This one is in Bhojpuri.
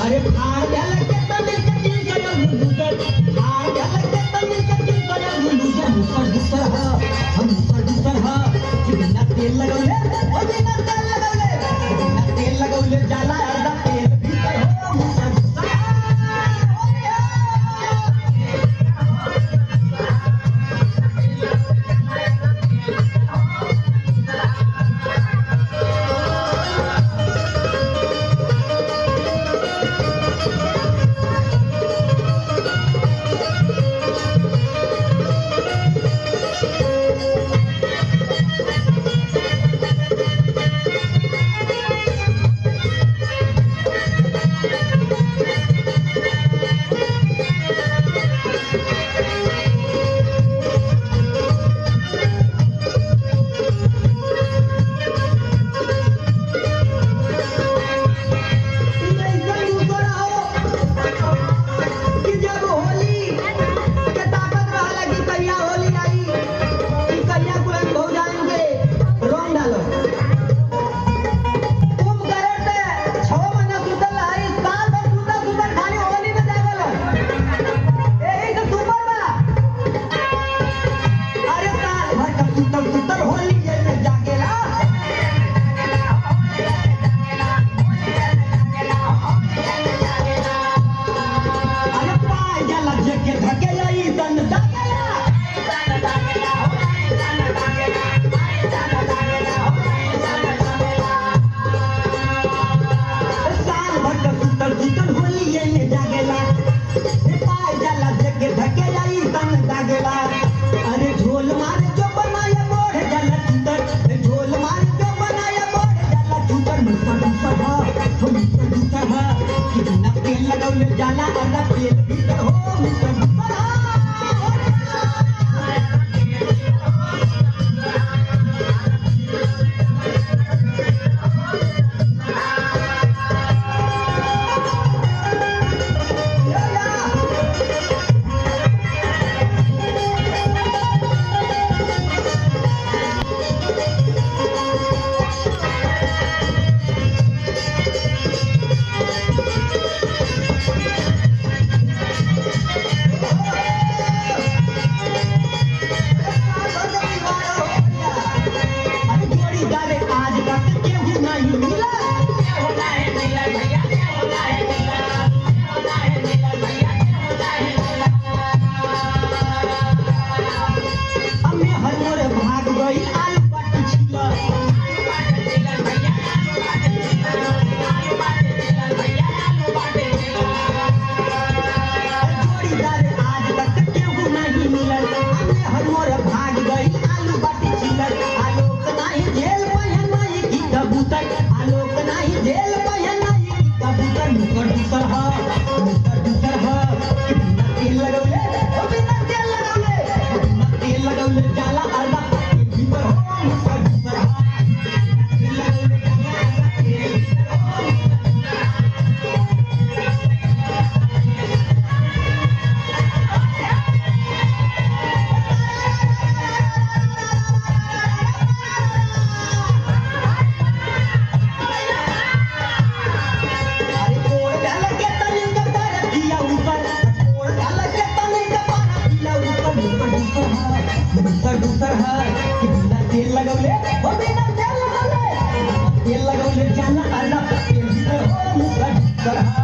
अरे फाड़ द्याला केता मिलकती गया मुंडूजर फाड़ द्याला केता मिलकती गया मुंडूजर मुसर हा हम मुसर हा कि बिना तेल लगवले ओ बिना तेल लगवले जाला अर्धा तेल भीतर हो मुसर जाला अर्धा तेल भीतर हो मुसर तेल लगवले हो बिना तेल लगवले जाला अर्धा तेल भीतर हो मुसर